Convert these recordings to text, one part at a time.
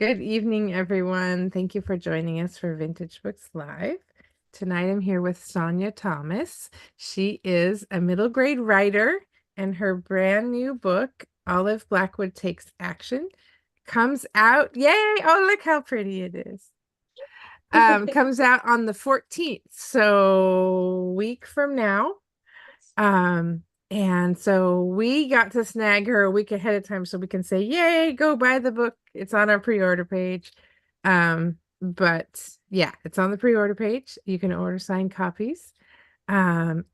Good evening, everyone. Thank you for joining us for Vintage Books Live. Tonight I'm here with Sonja Thomas. She is a middle grade writer, and her brand new book, Blackwood Takes Action, comes out. Yay! Oh, look how pretty it is. Comes out on the 14th, so a week from now. Um, and so we got to snag her a week ahead of time so we can say, yay, go buy the book. It's on our pre-order page. But yeah, it's on the pre-order page. You can order signed copies.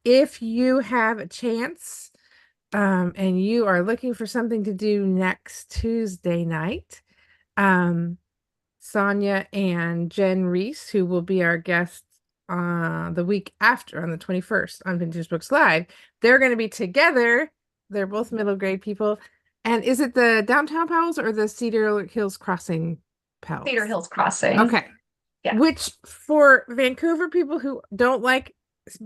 If you have a chance, and you are looking for something to do next Tuesday night, Sonja and Jen Reese, who will be our guests the week after on the 21st on Vintage Books Live, they're going to be together. They're both middle grade people. And is it the Downtown Pals or the Cedar Hills Crossing Pals? Cedar Hills Crossing. Okay. Yeah. Which for Vancouver people who don't like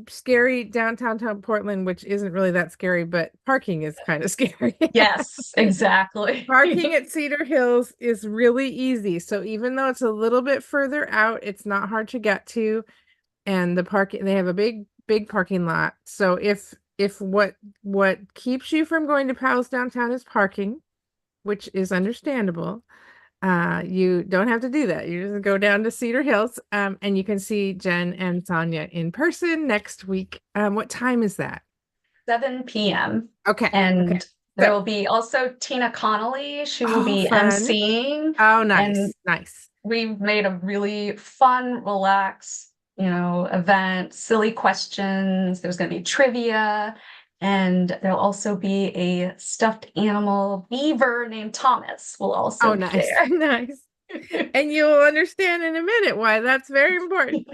scary downtown Portland, which isn't really that scary, but parking is kind of scary. Yes, exactly. Parking at Cedar Hills is really easy. So even though it's a little bit further out, it's not hard to get to. And the parking, they have a big parking lot. So if what keeps you from going to Powell's downtown is parking, which is understandable, you don't have to do that. You just go down to Cedar Hills, and you can see Jen and Sonja in person next week. What time is that? 7 p.m. Okay. And there So, will be also Tina Connolly. She will oh, be fun. emceeing. Oh, And nice. we've made a really fun, relaxed, event, silly questions. There's going to be trivia. And there'll also be a stuffed animal beaver named Thomas will also Oh, be nice. there. Nice. And you'll understand in a minute why that's very important.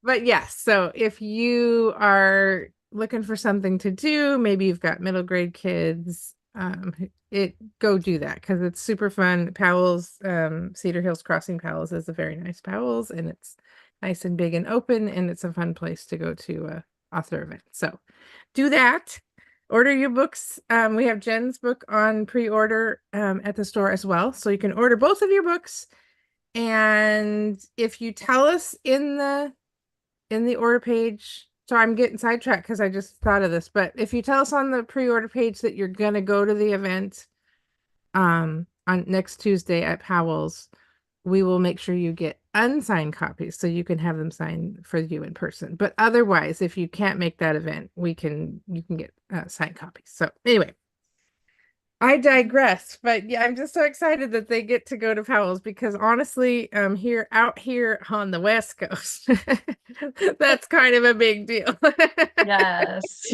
But yes, so if you are looking for something to do, maybe you've got middle grade kids, go do that because it's super fun. Powell's, Cedar Hills Crossing Powell's is a very nice Powell's, and it's nice and big and open, and it's a fun place to go to author event. So do that. Order your books. We have Jen's book on pre-order at the store as well. So you can order both of your books. And if you tell us in the order page, so I'm getting sidetracked because I just thought of this, but if you tell us on the pre-order page that you're gonna go to the event on next Tuesday at Powell's, we will make sure you get unsigned copies so you can have them signed for you in person. But otherwise, if you can't make that event, you can get signed copies. So anyway, I digress, but yeah, I'm just so excited that they get to go to Powell's because honestly, out here on the West Coast, that's kind of a big deal. Yes.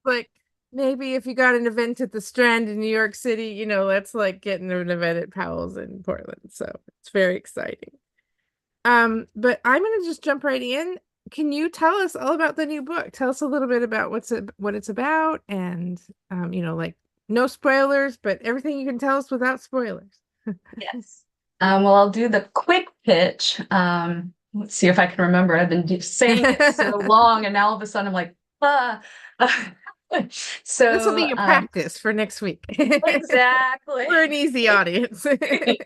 Like maybe if you got an event at the Strand in New York City, that's like getting an event at Powell's in Portland. So it's very exciting. But I'm gonna just jump right in. Can you tell us all about the new book? Tell us a little bit about what it's about, and like no spoilers, but everything you can tell us without spoilers. Yes. Well, I'll do the quick pitch. Let's see if I can remember. I've been saying it so long, and now all of a sudden I'm like, ah. This will be So, your practice for next week. exactly. We're an easy audience. I think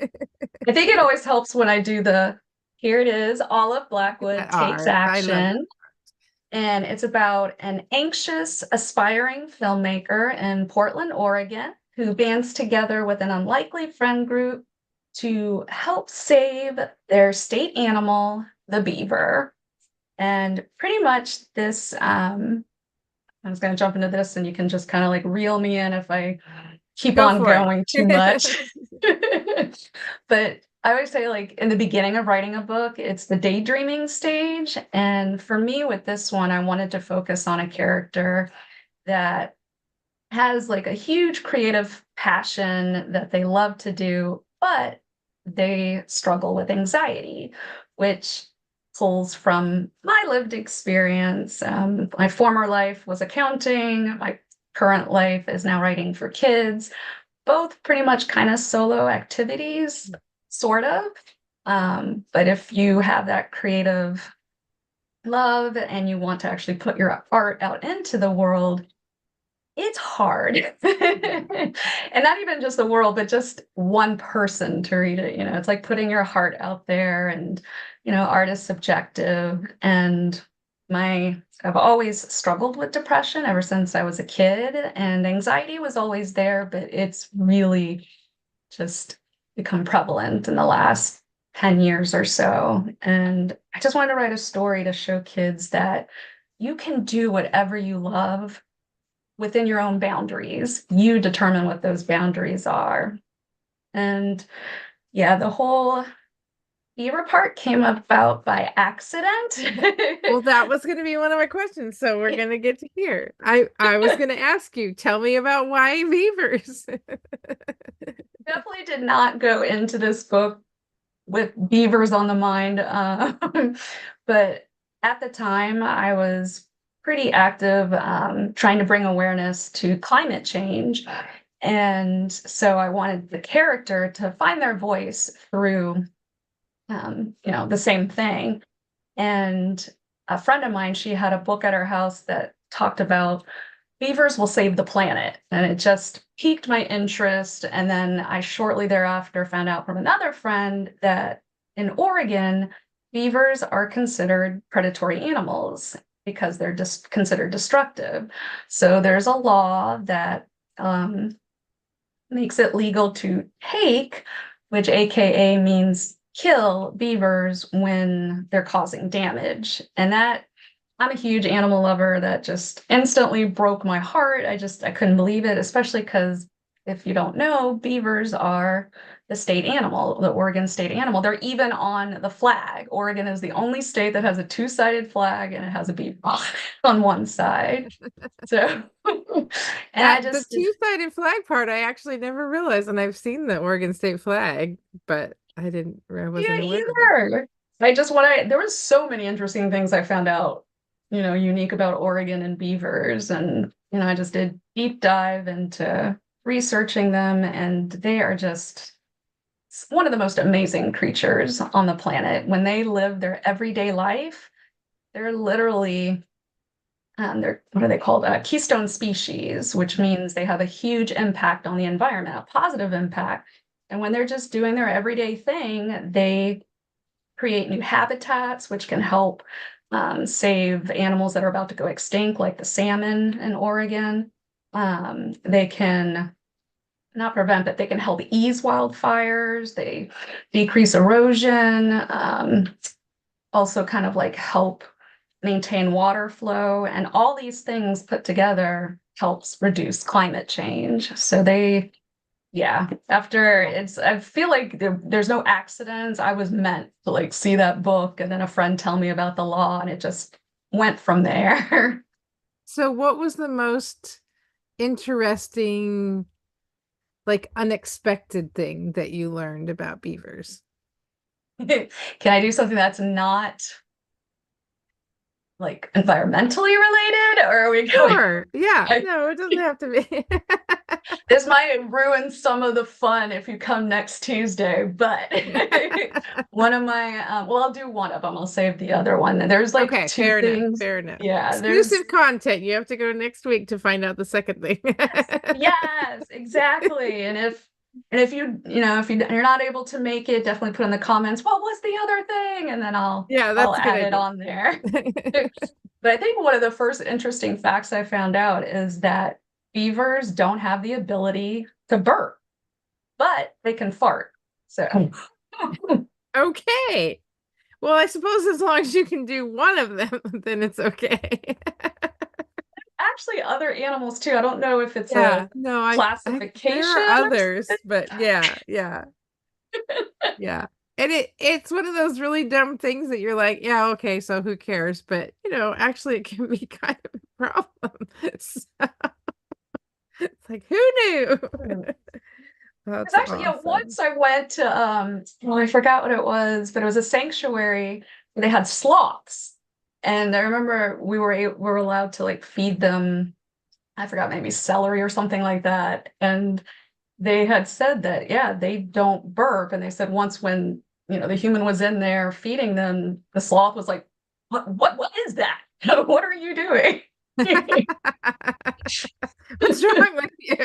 it always helps when I do here it is, Olive Blackwood That Takes art. I love that. Action. And it's about an anxious, aspiring filmmaker in Portland, Oregon, who bands together with an unlikely friend group to help save their state animal, the beaver. And pretty much I was going to jump into this and you can just kind of like reel me in if I keep Go on for going too much. it. But I always say, like, in the beginning of writing a book, it's the daydreaming stage. And for me, with this one, I wanted to focus on a character that has like a huge creative passion that they love to do, but they struggle with anxiety, which pulls from my lived experience. My former life was accounting. My current life is now writing for kids, both pretty much kind of solo activities, sort of. But if you have that creative love and you want to actually put your art out into the world, it's hard. And not even just the world, but just one person to read it. It's like putting your heart out there, and, art is subjective. And I've always struggled with depression ever since I was a kid, and anxiety was always there, but it's really just become prevalent in the last 10 years or so. And I just wanted to write a story to show kids that you can do whatever you love within your own boundaries. You determine what those boundaries are. And yeah, the whole beaver part came about by accident. Well, that was going to be one of my questions, so we're going to get to here. I was going to ask you, tell me about why beavers. Definitely did not go into this book with beavers on the mind. But at the time, I was pretty active trying to bring awareness to climate change. And so I wanted the character to find their voice through, the same thing. And a friend of mine, she had a book at her house that talked about beavers will save the planet. And it just piqued my interest. And then I shortly thereafter found out from another friend that in Oregon, beavers are considered predatory animals because they're just considered destructive. So there's a law that makes it legal to take, which AKA means kill beavers when they're causing damage. And that I'm a huge animal lover. That just instantly broke my heart. I couldn't believe it, especially because if you don't know, beavers are the state animal, the Oregon state animal. They're even on the flag. Oregon is the only state that has a two-sided flag, and it has a beaver on one side. So, and The two-sided flag part, I actually never realized, and I've seen the Oregon state flag, but I wasn't aware of it. either. There was so many interesting things I found out, unique about Oregon and beavers. And, I just did deep dive into researching them, and they are just one of the most amazing creatures on the planet. When they live their everyday life, they're literally, they're, what are they called? Keystone species, which means they have a huge impact on the environment, a positive impact. And when they're just doing their everyday thing, they create new habitats, which can help save animals that are about to go extinct, like the salmon in Oregon. They can not prevent, but they can help ease wildfires. They decrease erosion, also kind of like help maintain water flow. And all these things put together helps reduce climate change. So I feel like there's no accidents. I was meant to like see that book, and then a friend tell me about the law, and it just went from there. So what was the most interesting, like unexpected thing that you learned about beavers? Can I do something that's not like environmentally related, or are we going? Sure. Yeah. No, it doesn't have to be. This might ruin some of the fun if you come next Tuesday, but one of my, I'll do one of them. I'll save the other one. There's like Okay, two fair enough. things. Fair enough. Yeah, Exclusive content. You have to go next week to find out the second thing. yes, exactly. And if you're not able to make it, definitely put in the comments, what was the other thing? And then I'll that's a good add it idea. on there. But I think one of the first interesting facts I found out is that beavers don't have the ability to burp, but they can fart. So Okay. Well, I suppose as long as you can do one of them, then it's okay. actually other animals too. I don't know if it's Yeah, a no, classification there are others, but yeah. And it's one of those really dumb things that you're like, yeah, okay, so who cares? But actually it can be kind of a problem. So, it's like, who knew? It's That's actually, awesome. once I went to I forgot what it was, but it was a sanctuary where they had sloths. And I remember we were allowed to like feed them, I forgot, maybe celery or something like that. And they had said that, yeah, they don't burp. And they said once when, the human was in there feeding them, the sloth was like, what is that? What are you doing? What's wrong with you?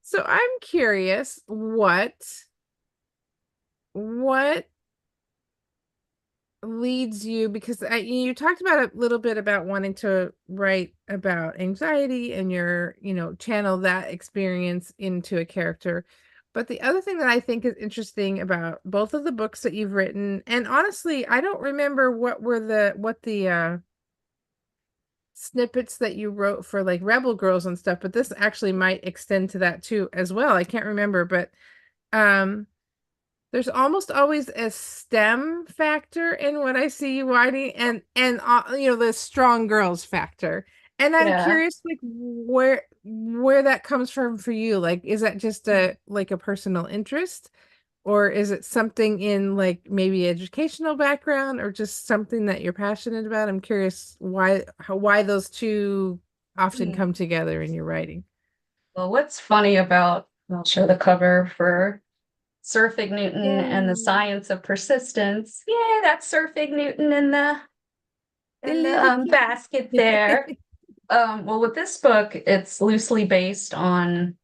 So I'm curious, what leads you, because you talked about a little bit about wanting to write about anxiety and your, channel that experience into a character. But the other thing that I think is interesting about both of the books that you've written, and honestly, I don't remember what the snippets that you wrote for like Rebel Girls and stuff, but this actually might extend to that too as well. I can't remember, but um there's almost always a STEM factor in what I see you writing, and the strong girls factor. And I'm Yeah. curious, like where that comes from for you. Like, is that just a personal interest, or is it something in like maybe educational background, or just something that you're passionate about? I'm curious why those two often Hmm. come together in your writing. Well, what's funny about, I'll show the cover for Sir Fig Newton and the Yay. Science of Persistence. Yay, that's Sir Fig Newton in the The little basket there. kitty. Well, with this book, it's loosely based on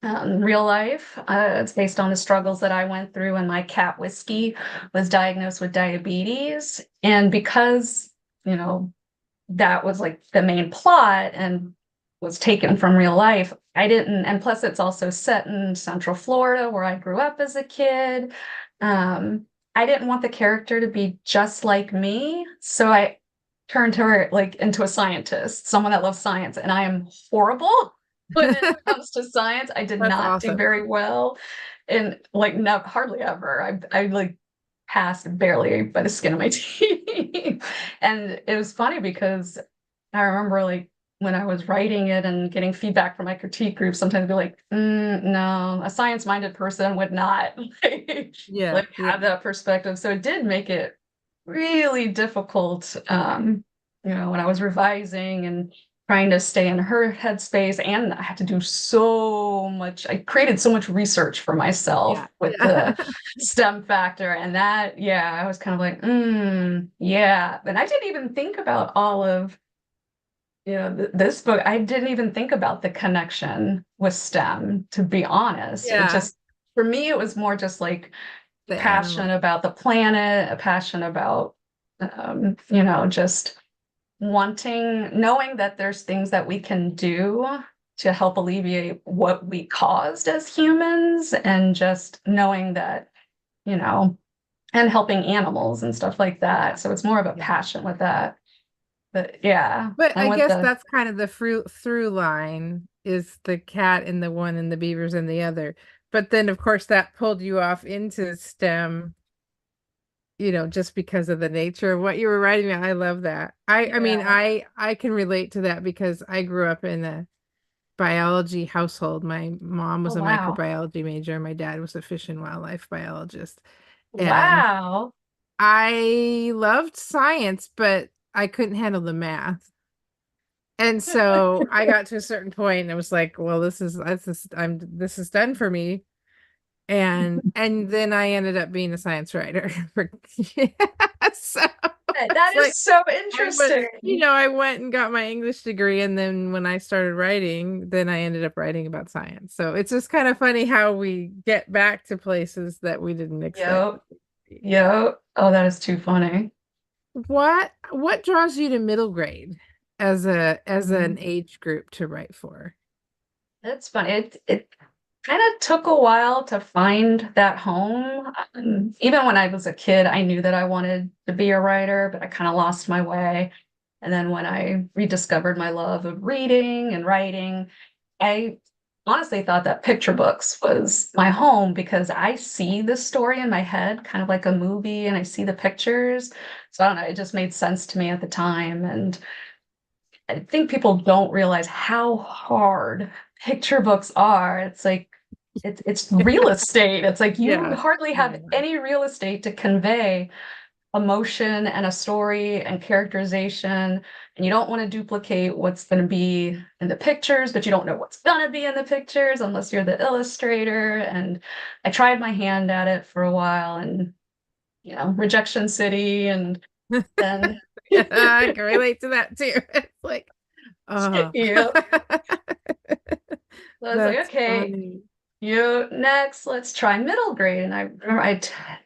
real life. It's based on the struggles that I went through when my cat Whiskey was diagnosed with diabetes. And because, you know, that was like the main plot and was taken from real life, I didn't, and plus it's also set in Central Florida where I grew up as a kid. Um, I didn't want the character to be just like me. So I turned her like into a scientist, someone that loves science, and I am horrible when it comes to science. I did That's not do awesome. very well, and like no, hardly ever. I like passed barely by the skin of my teeth. And it was funny because I remember like when I was writing it and getting feedback from my critique group, sometimes I'd be like, no, a science-minded person would not Yeah, like yeah. have that perspective. So it did make it really difficult, when I was revising and trying to stay in her headspace. And I had to do so much. I created so much research for myself Yeah, with yeah. the STEM factor. And that, yeah, I was kind of like, yeah. And I didn't even think about all of, this book. I didn't even think about the connection with STEM, to be honest. It Yeah, just, for me, it was more just like the passion animal. about the planet, a passion about, just knowing that there's things that we can do to help alleviate what we caused as humans, and just knowing that, you know, and helping animals and stuff like Yeah, that. So it's more of a yeah. passion with that. But yeah, But and I with guess the, that's kind of the through line is the cat in the one and the beavers in the other. But then of course that pulled you off into STEM, just because of the nature of what you were writing. I love that. I mean, yeah. I can relate to that because I grew up in a biology household. My mom Oh, was a wow. microbiology major, my dad was a fish and wildlife biologist. And Wow. I loved science, but I couldn't handle the math. And so I got to a certain point and I was like, well, this is done for me. And then I ended up being a science writer. Yeah, so it's That like is so I went, interesting. I went and got my English degree, and then when I started writing, then I ended up writing about science. So it's just kind of funny how we get back to places that we didn't expect Yep. to be. Yep. Oh, that is too funny. What draws you to middle grade as an Mhm. age group to write for? That's funny. It kind of took a while to find that home. Even when I was a kid, I knew that I wanted to be a writer, but I kind of lost my way. And then when I rediscovered my love of reading and writing, I honestly thought that picture books was my home because I see the story in my head, kind of like a movie, and I see the pictures. So I don't know, it just made sense to me at the time. And I think people don't realize how hard picture books are. It's like it's real estate. It's like you Yeah. hardly have Yeah. any real estate to convey emotion and a story and characterization, and you don't want to duplicate what's going to be in the pictures, but you don't know what's going to be in the pictures unless you're the illustrator. And I tried my hand at it for a while, and Rejection City, and then I can relate to that too. It's like, oh, Yeah. So I was like, that's okay, funny. you next, let's try middle grade. And I remember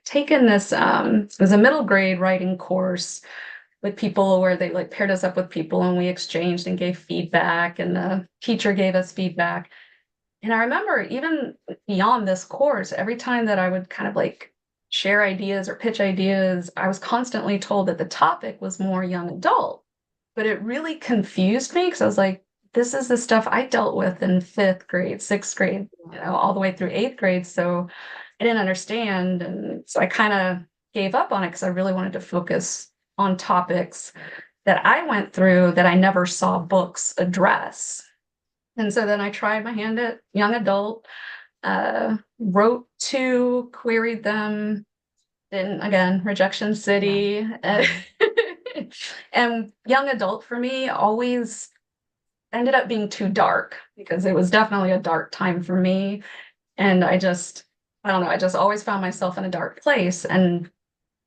taken this, it was a middle grade writing course with people where they like paired us up with people and we exchanged and gave feedback and the teacher gave us feedback. And I remember even beyond this course, every time that I would kind of like share ideas or pitch ideas, I was constantly told that the topic was more young adult. But it really confused me because I was like, this is the stuff I dealt with in fifth grade, sixth grade, all the way through eighth grade. So I didn't understand. And so I kind of gave up on it because I really wanted to focus on topics that I went through that I never saw books address. And so then I tried my hand at young adult, wrote two, queried them, then again, Rejection Yeah. City. And young adult for me always ended up being too dark because it was definitely a dark time for me. And I don't know, I just always found myself in a dark place. And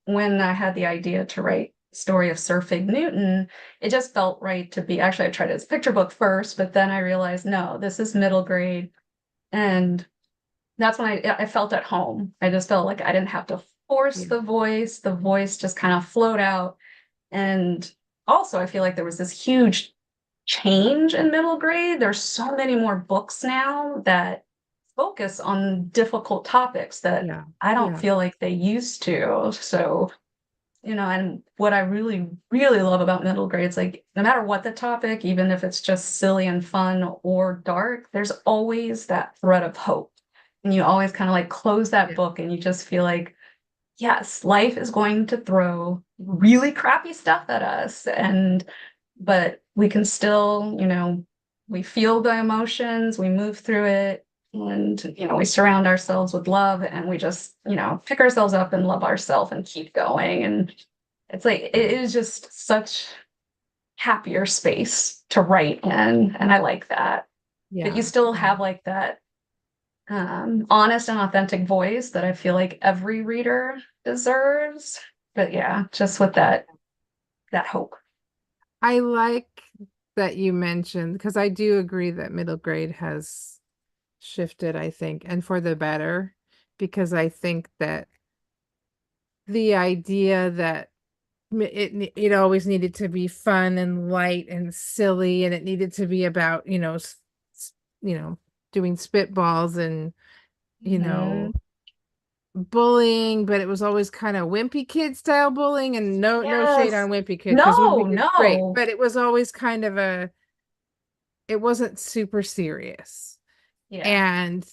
when I had the idea to write the story of Sir Fig Newton, it just felt right to be, actually, I tried it as a picture book first, but then I realized, no, this is middle grade. And that's when I felt at home. I just felt like I didn't have to force Yeah. the voice just kind of flowed out. And also, I feel like there was this huge change in middle grade. There's so many more books now that focus on difficult topics that Yeah. I don't Yeah. feel like they used to. So, and what I really, really love about middle grade is like no matter what the topic, even if it's just silly and fun or dark, there's always that thread of hope. And you always kind of like close that Yeah. book and you just feel like, yes, life is going to throw really crappy stuff at us. But we can still, we feel the emotions, we move through it, and, we surround ourselves with love and we just, pick ourselves up and love ourselves and keep going. And it's like, it is just such happier space to write in. And I like that. But you Yeah. still Yeah. have like that honest and authentic voice that I feel like every reader deserves. But yeah, just with that hope. I like that you mentioned, because I do agree that middle grade has shifted, I think, and for the better, because I think that the idea that it always needed to be fun and light and silly, and it needed to be about, you know, doing spitballs and, you Mhm. know, bullying, but it was always kind of wimpy kid style bullying, and no shade Yes. on wimpy kid because No, wimpy kid's great, no. but it was always kind of it wasn't super serious. Yeah. And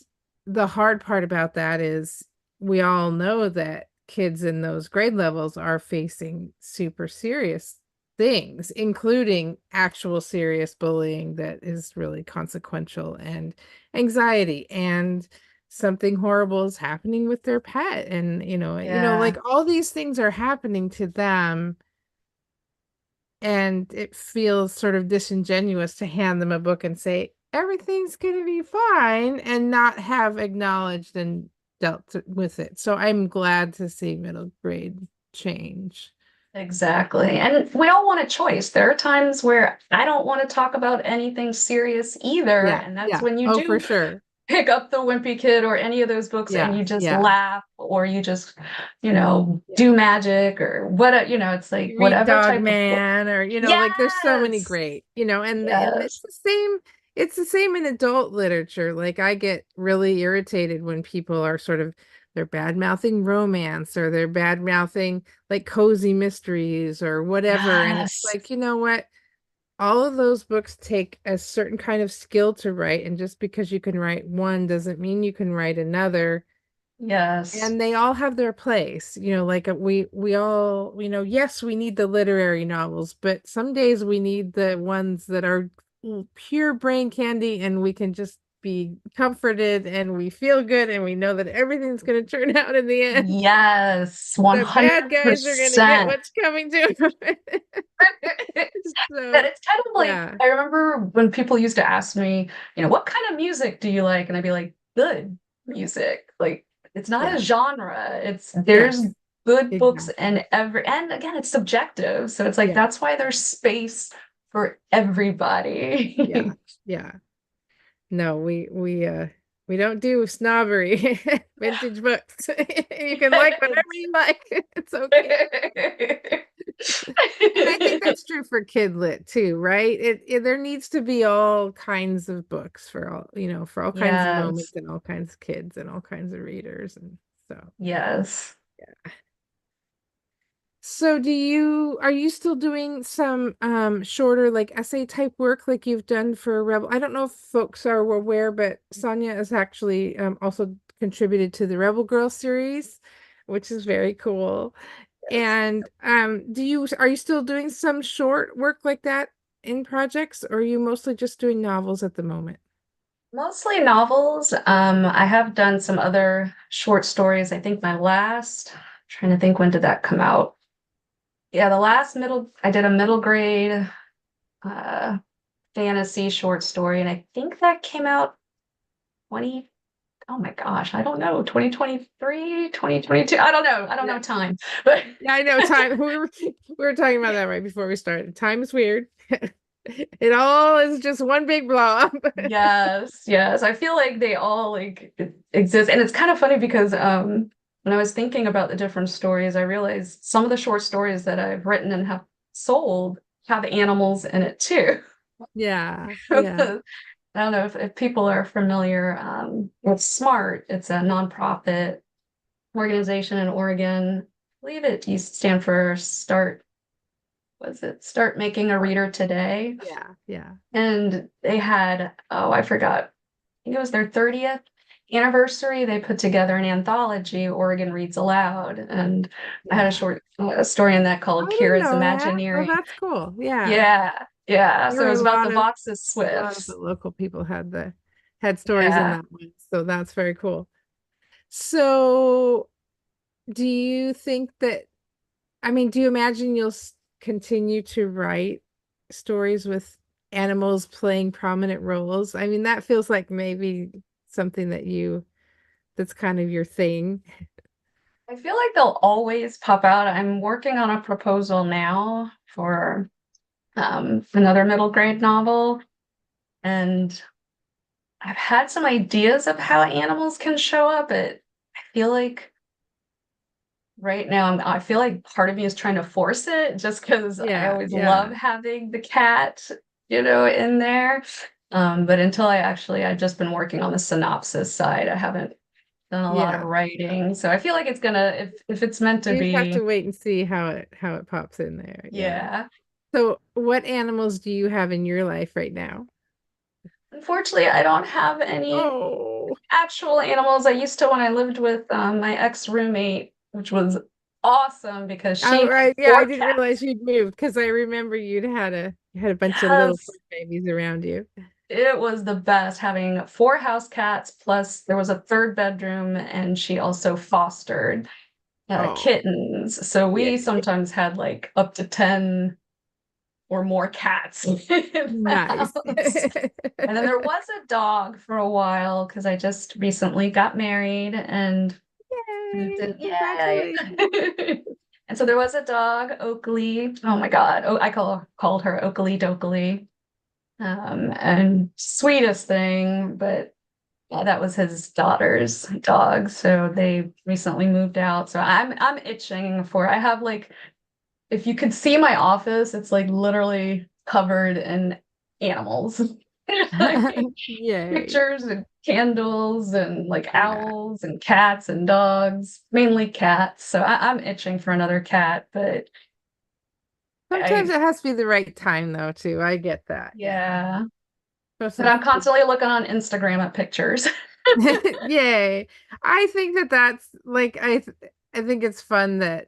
the hard part about that is we all know that kids in those grade levels are facing super serious things, including actual serious bullying that is really consequential, and anxiety, and something horrible is happening with their pet, and Yeah. like all these things are happening to them, and it feels sort of disingenuous to hand them a book and say everything's going to be fine and not have acknowledged and with it. So I'm glad to see middle grade change. Exactly. And we all want a choice. There are times where I don't want to talk about anything serious either. Yeah, And that's yeah. when you Oh, for do sure. pick up the Wimpy Kid or any of those books and Yeah, you just yeah. laugh or you just, Yeah. do magic or what, it's like You read whatever Dog type of book. Man, or like there's so many Yes. great, and Yes. it's the same in adult literature. Like I get really irritated when people are sort of they're bad mouthing romance, or they're bad mouthing like cozy mysteries or whatever, and it's Yes. like, you know what? All of those books take a certain kind of skill to write, and just because you can write one doesn't mean you can write another, Yes. and they all have their place. Like we all, yes, we need the literary novels, but some days we need the ones that are pure brain candy, and we can just be comforted and we feel good and we know that everything's going to turn out in the end. Yes. The bad guys are going to get 100%. what's coming to them. That So it's kind of like yeah. I remember when people used to ask me, what kind of music do you like? And I'd be like, good music. Like it's not a Yeah. genre. It's there's Yes. good books Exactly. and again, it's subjective. So it's like, Yeah. that's why there's space for Yeah. everybody. Yeah. No, we don't do snobbery. Vintage books. You can like whatever you like. It's okay. And I think that's true for kid lit too, right? There needs to be all kinds of books for all, for all kinds of moments Yes, and all kinds of kids and all kinds of readers. And so, yes. yeah. So are you still doing some shorter like essay type work like you've done for Rebel? I don't know if folks are aware, but Sonja has actually also contributed to the Rebel Girl series, which is very cool. Yes. And are you still doing some short work like that in projects, or are you mostly just doing novels at the moment? Mostly novels. I have done some other short stories. I think my last, trying to think, when did that come out? Yeah, the last I did a middle grade uh fantasy short story, and I think that came out 20, oh my gosh, I don't know, 2023, 2022. I don't know. I don't Yeah. know time. But Yeah, I know time. We were talking about that right before we started. Time is weird. It all is just one big blob. yes, yes. I feel like they all exist. And it's kind of funny because when I was thinking about the different stories, I realized some of the short stories that I've written and have sold have animals in it too. Yeah, yeah, I don't know if people are familiar with SMART. It's a nonprofit organization in Oregon. I believe it used to stand for Start Making a Reader Today. yeah, yeah, And they had, oh, I forgot, I think it was their 30th anniversary. They put together an anthology, Oregon Reads Aloud. And I had a yeah. short story in that Oh, called I didn't Kira's know that. Oh, Imagineering. that's cool. Yeah. Yeah, yeah. There So were it a was about lot the of Vox's a lot of the Swifts. local people had stories in Yeah. that one. So that's very cool. So do you think that, I mean, do you imagine you'll continue to write stories with animals playing prominent roles? I mean, that feels like maybe something that's kind of your thing. I feel like they'll always pop out. I'm working on a proposal now for another middle grade novel, and I've had some ideas of how animals can show up, but I feel like right now I feel like part of me is trying to force it just because I Yeah, always love yeah, having the cat, in there. But until I've just been working on the synopsis side. I haven't done a lot of yeah. writing. So I feel like it's gonna, if it's meant to You just have be, to wait and see how it pops in there. Yeah. yeah. So, what animals do you have in your life right now? Unfortunately, I don't have any Oh, actual animals. I used to when I lived with my ex-roommate, which was awesome because she oh, had right. Yeah, I four didn't cats. realize you'd moved because I remember you had a bunch of little fur Yes, babies around you. it was the best having four house cats, plus there was a third bedroom, and she also fostered Oh, kittens. So yeah. we sometimes had like up to 10 or more cats in the Nice. house. And then there was a dog for a while because I just recently got married and moved Yay! in. Yay! Congratulations. And so there was a dog, Oakley. Oh my God. Oh, called her Oakley Dokley. And sweetest thing, but yeah, that was his daughter's dog. So they recently moved out. So I'm itching for I have like if you could see my office, it's like literally covered in animals. Like Yay. pictures and candles and like Yeah. owls and cats and dogs, mainly cats. So I'm itching for another cat, but Sometimes I, it has to be the right time though, too. I get that. Yeah. yeah. But Especially I'm if constantly looking on Instagram at pictures. Yay. I think that's like I think it's fun that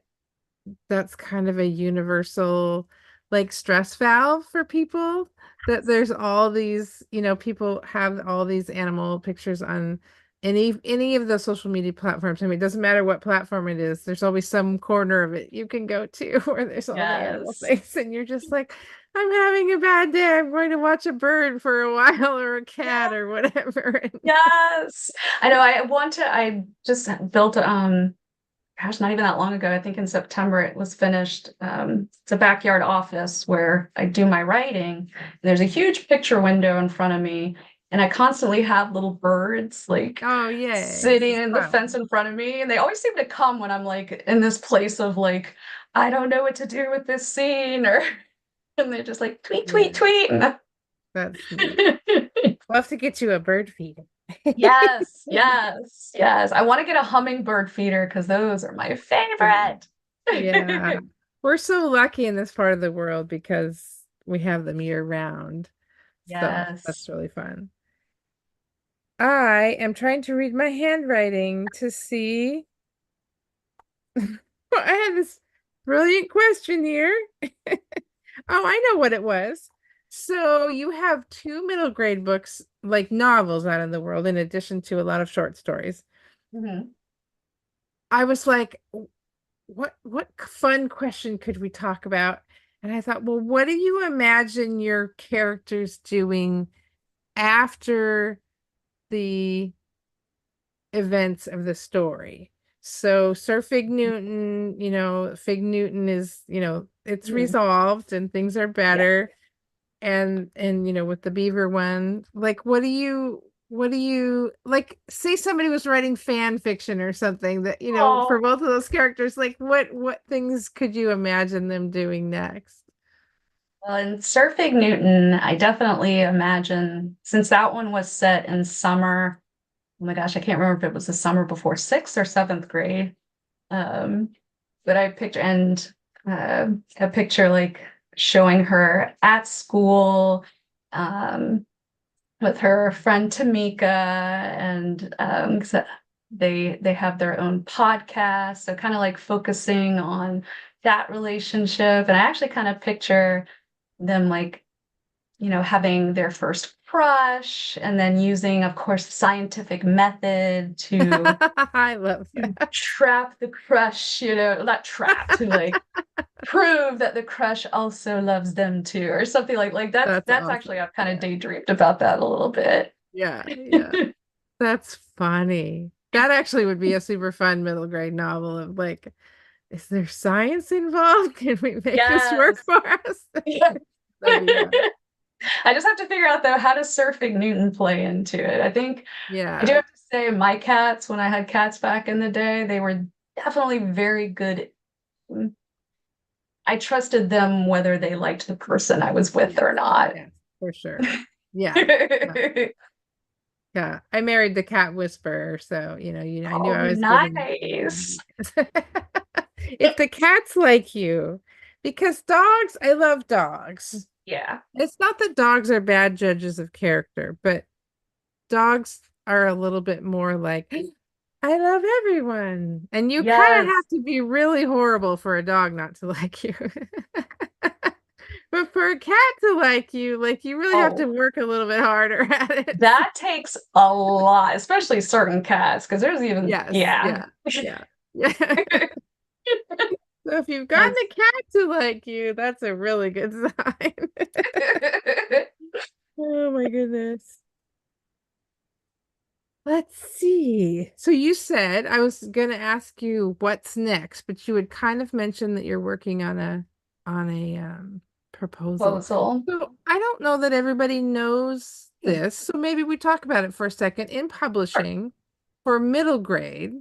that's kind of a universal like stress valve for people that there's all these, people have all these animal pictures on any of the social media platforms. I mean, it doesn't matter what platform it is. There's always some corner of it you can go to where there's all the animal Yes. things and you're just like, I'm having a bad day. I'm going to watch a bird for a while or a Yeah. cat or whatever. Yes. I know I just built gosh, not even that long ago. I think in September it was finished. It's a backyard office where I do my writing. And there's a huge picture window in front of me, and I constantly have little birds like Oh, yay. sitting in the fence in front of me, and they always seem to come when I'm like in this place of like, I don't know what to do with this scene, or and they're just like tweet, tweet, Yeah, tweet. that's neat. We'll have to get you a bird feeder. Yes, yes, yes. I want to get a hummingbird feeder because those are my favorite. Yeah. We're so lucky in this part of the world because we have them year round. So Yes. that's really fun. I am trying to read my handwriting to see. I had this brilliant question here. Oh, I know what it was. So you have two middle grade books, like novels out in the world, in addition to a lot of short stories. Mhm. I was like, what fun question could we talk about? And I thought, well, what do you imagine your characters doing after the events of the story? So Sir Fig Newton, Fig Newton is, it's Mhm. resolved and things are Yeah. better. And with the beaver one, like what do you like, say somebody was writing fan fiction or something that, for Oh, both of those characters, like what things could you imagine them doing next? well, in Surfing Newton, I definitely imagine since that one was set in summer. Oh my gosh, I can't remember if it was the summer before sixth or seventh grade. Um, but I picture and a picture like showing her at school, um, with her friend Tamika, and 'cause they have their own podcast, so kind of like focusing on that relationship. And I actually kind of picture them like, having their first crush and then using, of course, scientific method to I love that. trap the crush, not trap, to like prove that the crush also loves them too, or something like that's That's that's actually, awesome. I've kind of Yeah, daydreamed about that a little bit. yeah, yeah. That's funny. That actually would be a super fun middle grade novel of like, is there science involved? Can we make this work Yes. for us? Yeah. That'd be fun. I just have to figure out though, how does surfing Newton play into it? I think I do Yeah. have to say my cats, when I had cats back in the day, they were definitely very good. I trusted them whether they liked the person I was with Yes. or not. Yes, for sure. Yeah. Yeah. Yeah. I married the cat whisperer, so I knew Oh, I was getting nice. if the cats like you, because dogs, I love dogs. Yeah. It's not that dogs are bad judges of character, but dogs are a little bit more like, I love everyone. And you kind of Yes. have to be really horrible for a dog not to like you. But for a cat to like you really have to Oh, work a little bit harder at it. that takes a lot, especially certain cats, because there's even, Yes, yeah. yeah, yeah, yeah. So if you've gotten That's a cat to like you, that's a really good sign. Oh my goodness. Let's see. So you said, I was gonna ask you what's next, but you had kind of mentioned that you're working on a proposal. proposal. So I don't know that everybody knows this. So maybe we talk about it for a second. In publishing for middle grade.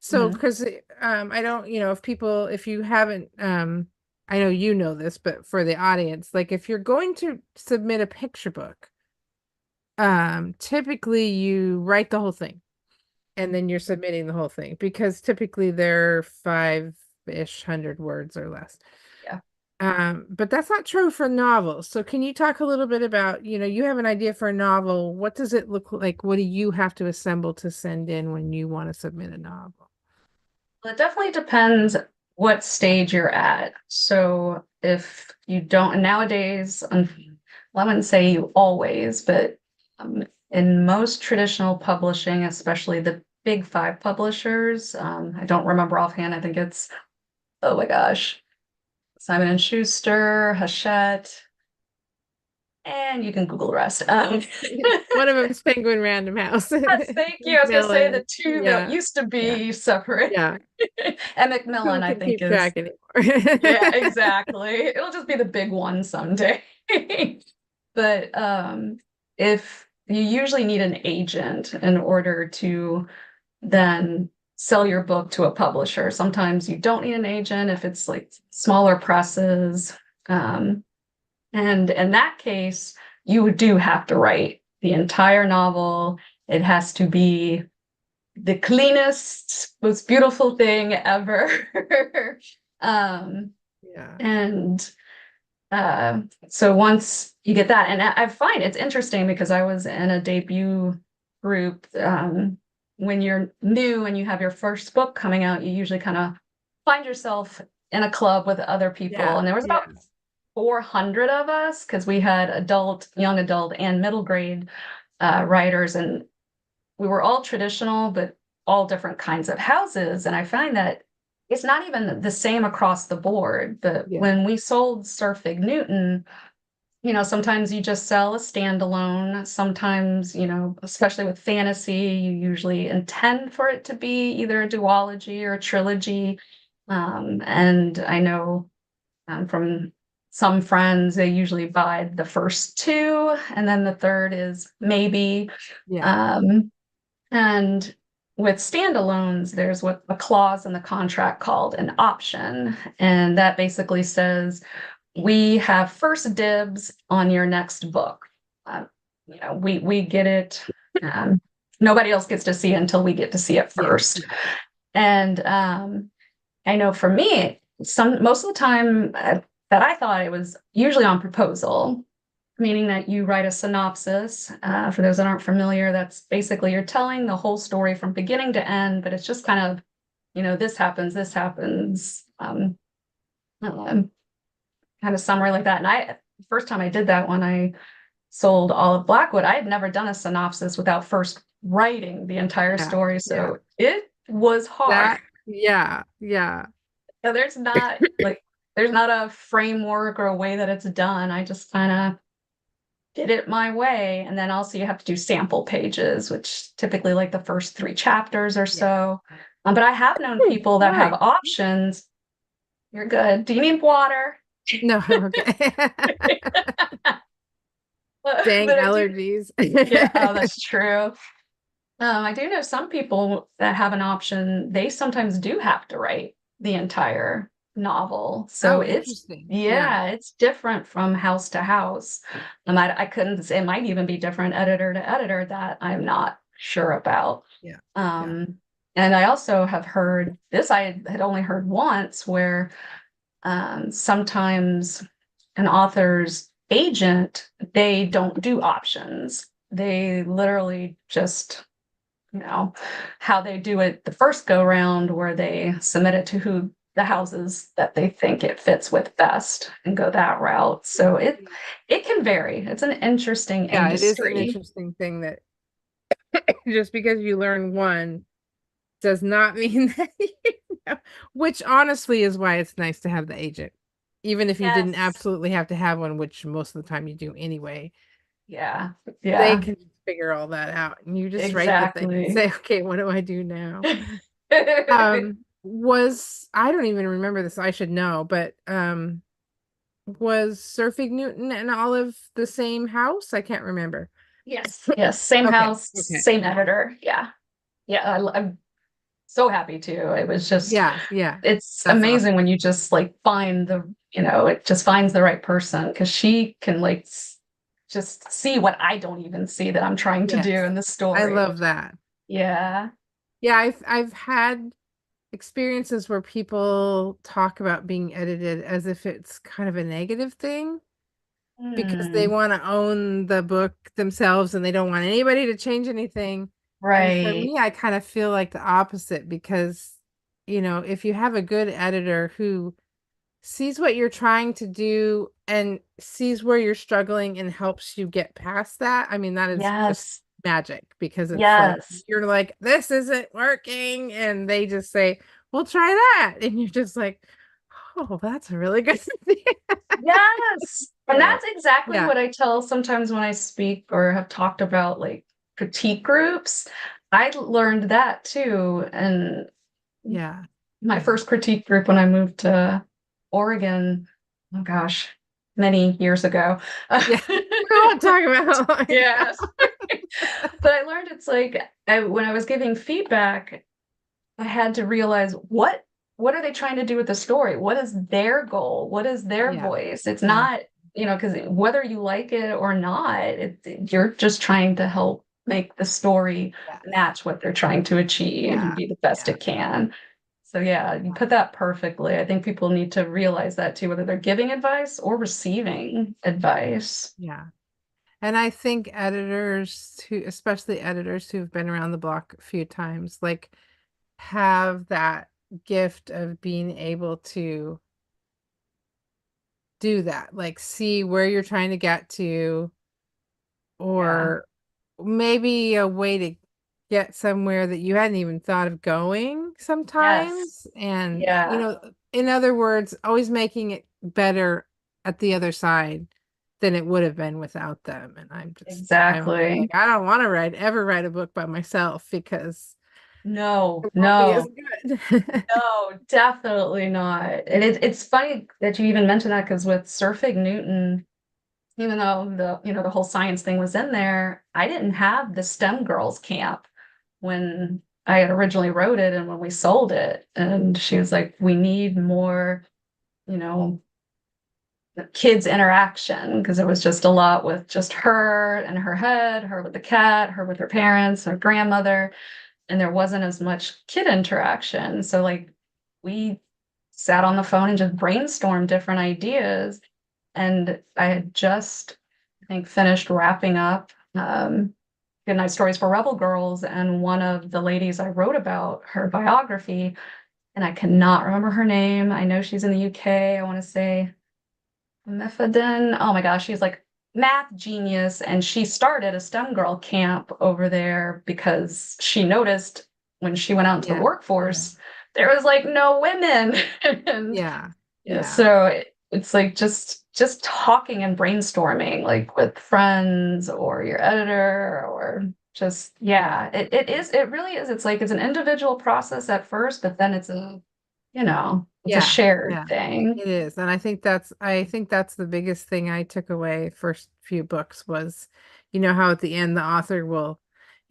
So Mhm. because I don't, if you haven't I know you know this, but for the audience, like if you're going to submit a picture book, typically you write the whole thing and then you're submitting the whole thing because typically they're 5-ish hundred words or less. Yeah. But that's not true for novels. So can you talk a little bit about, you have an idea for a novel. What does it look like? What do you have to assemble to send in when you want to submit a novel? Well, it definitely depends what stage you're at. So if you don't nowadays, well, I wouldn't say you always, but in most traditional publishing, especially the big five publishers, I don't remember offhand. I think it's, oh my gosh, Simon and Schuster, Hachette, And you can Google the rest. One of them is Penguin Random House. Yes, thank you. I was gonna say the Macmillan. two that Yeah. used to Yeah. be separate. Yeah. And Who Macmillan, I can think, keep is, track anymore? yeah, exactly. It'll just be the big one someday. But if you usually need an agent in order to then sell your book to a publisher. Sometimes you don't need an agent if it's like smaller presses. And in that case, you do have to write the entire novel. It has to be the cleanest, most beautiful thing ever. um, Yeah. and so once you get that, and I find it's interesting because I was in a debut group. When you're new and you have your first book coming out, you usually kind of find yourself in a club with other people. Yeah. And there was about 400 of us because we had adult, young adult, and middle grade writers, and we were all traditional, but all different kinds of houses. And I find that it's not even the same across the board. But Yeah. when we sold Sir Fig Newton, sometimes you just sell a standalone. Sometimes, especially with fantasy, you usually intend for it to be either a duology or a trilogy. And I know from some friends, they usually buy the first two, and then the third is maybe. Yeah. And with standalones, there's what a clause in the contract called an option. And that basically says, we have first dibs on your next book. We get it. Nobody else gets to see it until we get to see it first. Yeah. And I know for me, most of the time that I thought it was usually on proposal, meaning that you write a synopsis. For those that aren't familiar, that's basically you're telling the whole story from beginning to end, but it's just kind of, this happens, kind of summary like that. And the first time I did that when I sold all of Blackwood, I had never done a synopsis without first writing the entire story. So it was hard. Yeah. So there's not a framework or a way that it's done. I just kind of did it my way. And then also you have to do sample pages, which typically like the first 3 chapters or so. But I have known people that have options. You're good. Do you need water? No, I'm okay. Dang allergies. Yeah, oh, that's true. I do know some people that have an option. They sometimes do have to write the entire novel. So interesting. it's different from house to house. I couldn't say, it might even be different editor to editor that I'm not sure about. Yeah. And I also have heard this, I had only heard once, where sometimes an author's agent, they don't do options. They literally just, how they do it the first go round, where they submit it to the houses that they think it fits with best and go that route. So it can vary. It's an interesting industry. It is an interesting thing that just because you learn one does not mean that which honestly is why it's nice to have the agent, even if you didn't absolutely have to have one, which most of the time you do anyway. Yeah. They can figure all that out, and you just write the thing and say, okay, what do I do now? I don't even remember this, I should know, but was Sir Fig Newton and Olive the same house? I can't remember. Yes, same house, same editor. I'm so happy too. It was just, it's amazing when you just like find it just finds the right person, because she can like just see what I don't even see that I'm trying to do in the story. I love that. Yeah. I've had experiences where people talk about being edited as if it's kind of a negative thing, because they want to own the book themselves and they don't want anybody to change anything. Right. And for me, I kind of feel like the opposite, because, if you have a good editor who sees what you're trying to do and sees where you're struggling and helps you get past that, I mean, that is just magic, because it's like, you're like, this isn't working. And they just say, well, try that. And you're just like, oh, that's a really good thing. And that's exactly yeah, what I tell sometimes when I speak or have talked about like critique groups. I learned that too. And yeah, my yeah, first critique group when I moved to Oregon, oh gosh, many years ago. yeah. We won't talk about how long Yes. ago. But I learned it's like when I was giving feedback, I had to realize what are they trying to do with the story? What is their goal? What is their Yeah, voice? It's yeah, not, because whether you like it or not, you're just trying to help make the story yes, match what they're trying to achieve and yeah, be the best yeah, it can. So yeah, you put that perfectly. I think people need to realize that too, whether they're giving advice or receiving advice. yeah. And I think editors who, especially editors who've been around the block a few times, like have that gift of being able to do that, like see where you're trying to get to, Yeah. or maybe a way to get somewhere that you hadn't even thought of going Yes. sometimes. And, Yeah. in other words, always making it better at the other side than it would have been without them. And I'm like, Exactly. I don't want to ever write a book by myself because No, it won't be as no. good. No, definitely not. And it's funny that you even mentioned that because with surfing Newton, even though the whole science thing was in there, I didn't have the STEM girls camp when I had originally wrote it and when we sold it. And she was like, we need more, you know, kids interaction because it was just a lot with just her and her head, her with the cat, her with her parents, her grandmother, and there wasn't as much kid interaction. So like we sat on the phone and just brainstormed different ideas. And I had just, I think, finished wrapping up Good Night Stories for Rebel Girls. And one of the ladies I wrote about her biography, and I cannot remember her name. I know she's in the UK. I want to say Methadone. Oh my gosh, she's like math genius. And she started a STEM girl camp over there because she noticed when she went out into the Yeah, yeah, workforce, there was like no women. And yeah, yeah, yeah, so it's like just talking and brainstorming like with friends or your editor or just yeah. yeah, it really is. It's like it's an individual process at first, but then it's a Yeah, shared yeah, thing. it is. And I think that's the biggest thing I took away first few books was, how at the end the author will,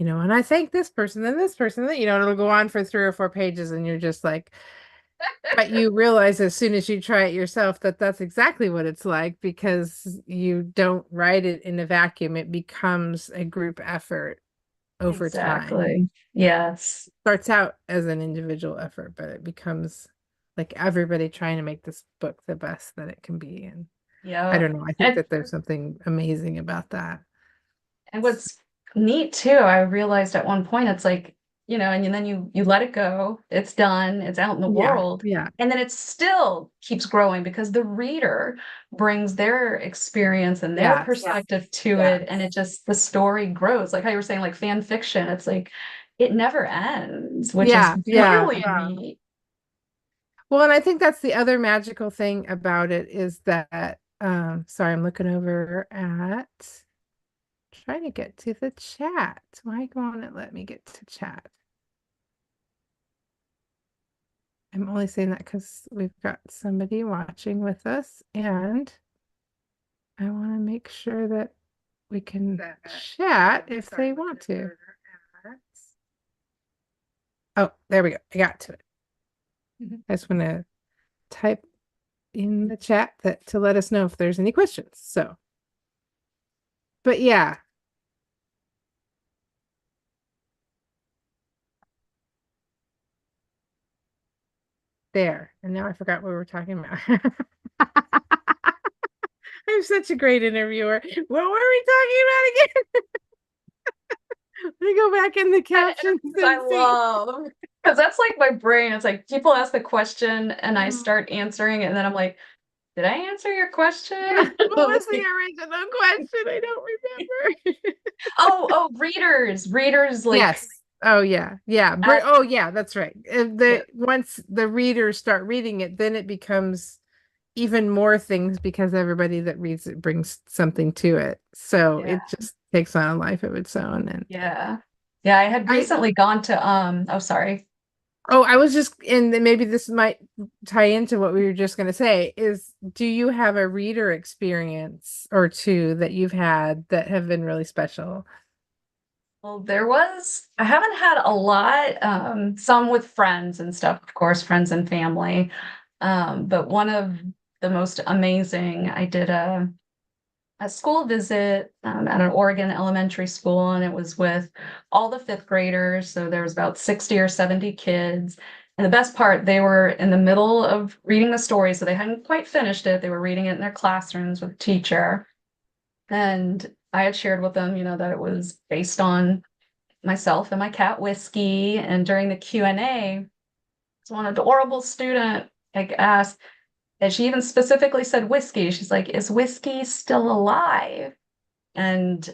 and I thank this person, that, it'll go on for 3 or 4 pages and you're just like, but you realize as soon as you try it yourself that that's exactly what it's like because you don't write it in a vacuum. It becomes a group effort over time. Exactly. Yes. Starts out as an individual effort, but it becomes like everybody trying to make this book the best that it can be. And I Yep. don't know. I think And that there's something amazing about that. And what's neat too, I realized at one point it's like, and then you let it go, it's done, it's out in the Yeah, world, yeah, and then it still keeps growing because the reader brings their experience and their yes, perspective to yes, it, and the story grows. Like how you were saying, like fan fiction, it's like it never ends, which is yeah, yeah. really neat. Well, and I think that's the other magical thing about it is that, sorry, I'm looking over at trying to get to the chat. Why won't it let me get to chat? I'm only saying that because we've got somebody watching with us, and I want to make sure that we can chat if they want to. Oh, there we go. I got to it. I just want to type in the chat that to let us know if there's any questions. So, but yeah, there. And now I forgot what we were talking about. I'm such a great interviewer. What were we talking about again? Let me go back in the captions I and see. love because that's like my brain. It's like people ask the question and I Oh, start answering it, and then I'm like, did I answer your question? yeah. What was the Like, original question? I don't remember. readers, like, Yes. Oh yeah. Yeah. uh, Oh yeah, that's right. yeah, Once the readers start reading it, then it becomes even more things because everybody that reads it brings something to it. So Yeah. it just takes on a life of its own. And Yeah. Yeah, I had I, recently gone to oh sorry. oh, I was just, and then maybe this might tie into what we were just going to say is, do you have a reader experience or two that you've had that have been really special? Well, I haven't had a lot, some with friends and stuff, of course, friends and family. But one of the most amazing, I did a school visit at an Oregon elementary school, and it was with all the fifth graders. So there was about 60 or 70 kids. And the best part, they were in the middle of reading the story, so they hadn't quite finished it. They were reading it in their classrooms with a teacher. And I had shared with them, that it was based on myself and my cat Whiskey. And during the Q&A, one adorable student like asked, and she even specifically said Whiskey. She's like, "Is Whiskey still alive?" And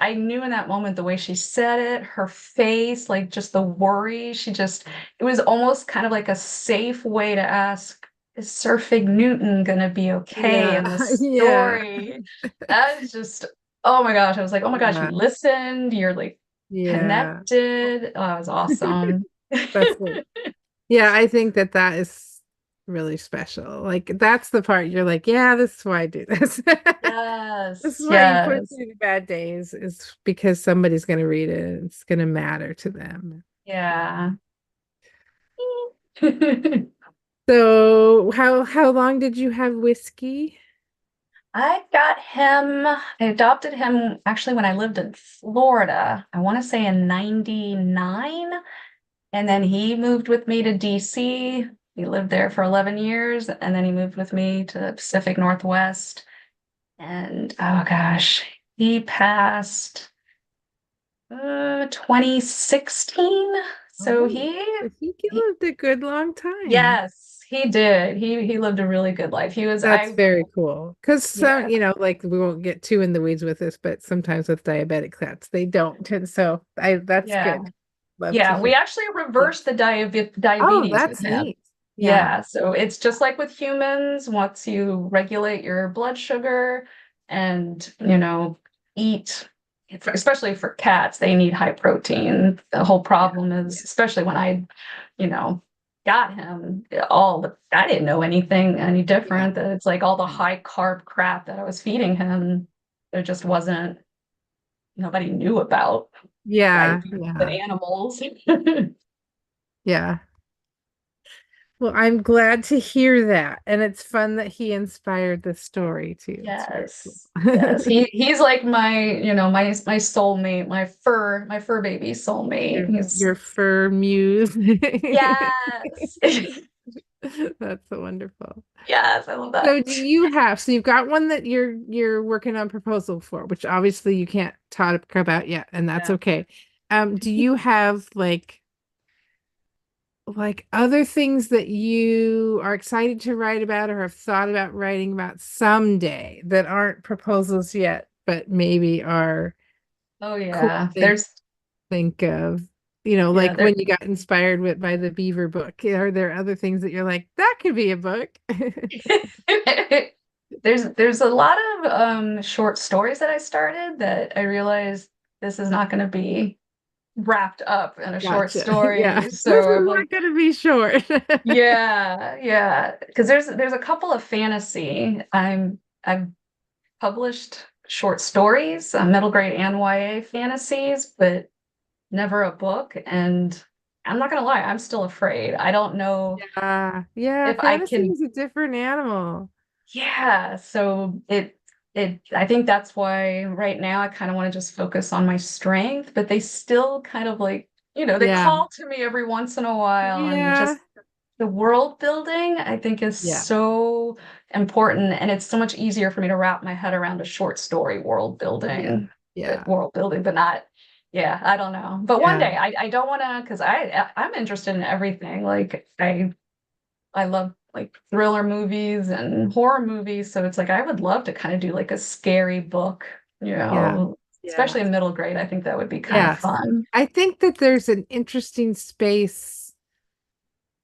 I knew in that moment the way she said it, her face, like just the worry. It was almost kind of like a safe way to ask, is Sir Fig Newton gonna be okay Yeah. in the Yeah. story? That is just, oh my gosh. I was like, oh my gosh, you Yeah. listened, you're like Yeah. connected. Oh, it was awesome. That's it. Yeah, I think that that is really special. Like that's the part you're like, yeah, this is why I do this. This Yes, is why you put yes, through the bad days is because somebody's going to read it. It's going to matter to them. yeah. So, how long did you have whiskey? I adopted him actually when I lived in Florida. I want to say in 99. And then he moved with me to DC. He lived there for 11 years. And then he moved with me to the Pacific Northwest. And oh gosh, he passed 2016. So Oh, he, I think you he lived a good long time. yes, he did. He lived a really good life. That's very cool. Because some, Yeah, like we won't get too in the weeds with this, but sometimes with diabetic cats, they don't. And so that's yeah. good. Love to Yeah, we hear. actually Yeah. reversed the Oh, diabetes with that's him. neat. Yeah. Yeah, so it's just like with humans, once you regulate your blood sugar and, eat, especially for cats, they need high protein. The whole Yeah. problem Yeah. is, especially when you know, got him, I didn't know anything any Yeah. different, that it's like all the Yeah. high carb crap that I was feeding him, there just wasn't, nobody knew about Yeah. diabetes in Yeah. animals. Yeah. Well, I'm glad to hear that. And it's fun that he inspired the story too. It's very Yes. Yes. cool. He's like my soulmate, my fur baby soulmate. Your fur muse. Yes. That's so wonderful. Yes, I love that. So you've got one that you're working on proposal for, which obviously you can't talk about yet, and that's Yeah. okay. Do you have like other things that you are excited to write about or have thought about writing about someday that aren't proposals yet, but maybe are Oh cool yeah. to think of? Yeah, Like when you got inspired by the Beaver book. Are there other things that you're like, that could be a book? there's a lot of short stories that I started that I realized this is not going to be wrapped up in a short Gotcha. Yeah. story. This So is I'm not like, gonna be short. yeah, yeah. Because there's a couple of fantasy. I've published short stories, middle grade and YA fantasies, but never a book. And I'm not gonna lie, I'm still afraid. I don't know Yeah. Yeah. if I Fantasy can. is a different animal. Yeah, so I think that's why right now I kind of want to just focus on my strength, but they still kind of like, they Yeah. call to me every once in a while, and Yeah. just the world building, I think, is Yeah. so important, and it's so much easier for me to wrap my head around a short story Yeah. Yeah. world building, but not, yeah, I don't know. But one Yeah. day, I don't want to, because I'm interested in everything. Like I love like thriller movies and horror movies, so it's like I would love to kind of do like a scary book, Yeah. especially Yeah. in middle grade. I think that would be kind of Yes. fun. I think that there's an interesting space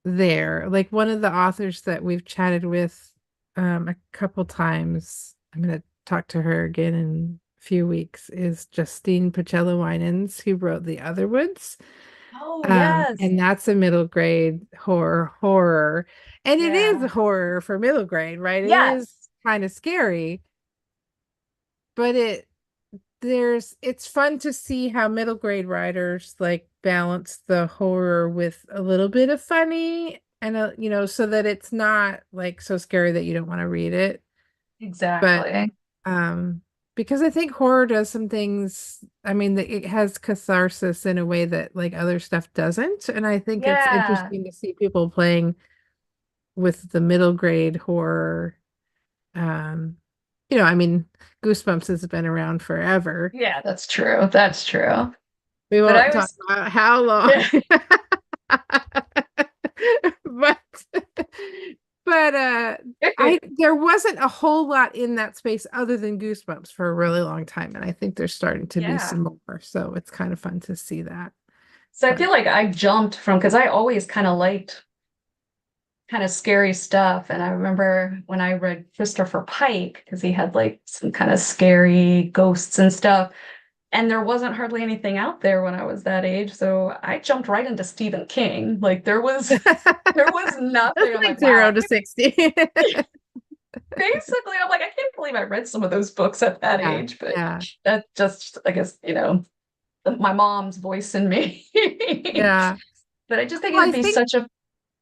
there. Like one of the authors that we've chatted with a couple times. I'm gonna talk to her again in a few weeks, is Justine Pacello Winans, who wrote The Otherwoods. Oh, yes. And that's a middle grade horror. And it is Yeah. a horror for middle grade, right? It is Yes. kind of scary, but it's fun to see how middle grade writers like balance the horror with a little bit of funny and so that it's not like so scary that you don't want to read it. But Exactly. um because I think horror does some things, I mean, that it has catharsis in a way that like other stuff doesn't. And I think it's Yeah. interesting to see people playing with the middle grade horror. Um, I mean, Goosebumps has been around forever. Yeah, that's true. That's true. We But I won't talk always, about how long. yeah. But but I there wasn't a whole lot in that space other than Goosebumps for a really long time. And I think there's starting to be Yeah. some more. So it's kind of fun to see that. So I But feel like I jumped from because I always kind of liked kind of scary stuff. And I remember when I read Christopher Pike, because he had like some kind of scary ghosts and stuff. And there wasn't hardly anything out there when I was that age. So I jumped right into Stephen King. Like there was nothing. that's I'm like like, wow, 0 to 60. basically, I'm like, I can't believe I read some of those books at that Yeah, age, but yeah, that just, I guess, my mom's voice in me. yeah. But I just think Well, it'd I be think, such a,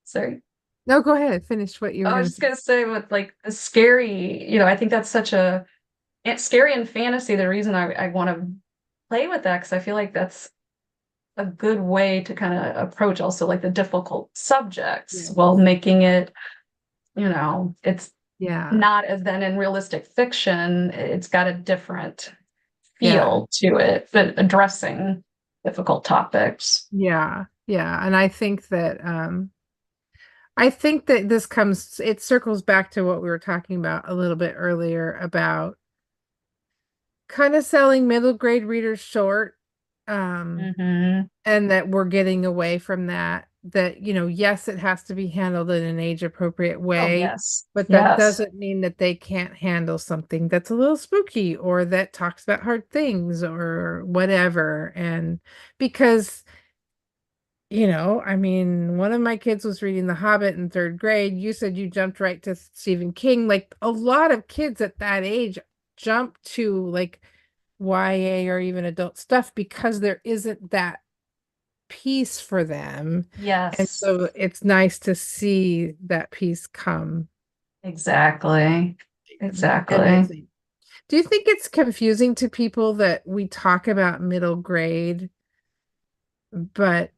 sorry. no, go ahead. Finish what you were I was going to just say. gonna say with like the scary, I think that's such a, it's scary and fantasy. The reason I want to play with that, because I feel like that's a good way to kind of approach also like the difficult subjects Yeah. while making it, it's Yeah. not as then in realistic fiction, it's got a different Yeah. feel to it, but addressing difficult topics. Yeah. Yeah. And I think that it circles back to what we were talking about a little bit earlier about kind of selling middle grade readers short. Um, Hmm. and that we're getting away from that yes, it has to be handled in an age appropriate Oh, way, yes. but that Yes. doesn't mean that they can't handle something that's a little spooky or that talks about hard things or whatever. And because I mean, one of my kids was reading The Hobbit in third grade. You said you jumped right to Stephen King. Like a lot of kids at that age jump to like YA or even adult stuff because there isn't that piece for them. And Yes. so it's nice to see that piece come. Exactly. And I Exactly. think, do you think it's confusing to people that we talk about middle grade, but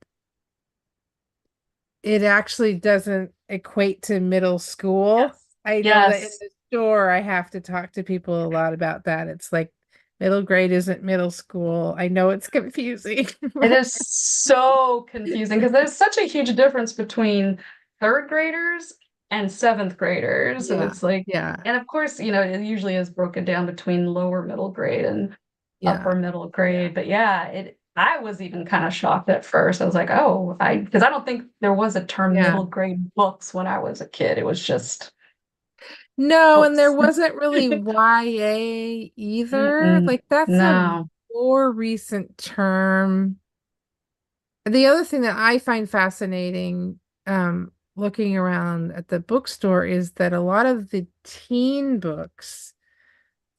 it actually doesn't equate to middle school? Yes. I know that in Yes. the store, I have to talk to people a lot about that. It's like middle grade isn't middle school. I know it's confusing, It but is so confusing because there's such a huge difference between third graders and seventh graders. And yeah, it's like, yeah, and of course, it usually is broken down between lower middle grade and yeah, upper middle yeah, grade. But yeah, I was even kind of shocked at first. I was like, oh, because I don't think there was a term yeah. middle grade books when I was a kid. It was just No, and there books. wasn't really YA either. Mm-mm. Like that's a No. more recent term. The other thing that I find fascinating, looking around at the bookstore is that a lot of the teen books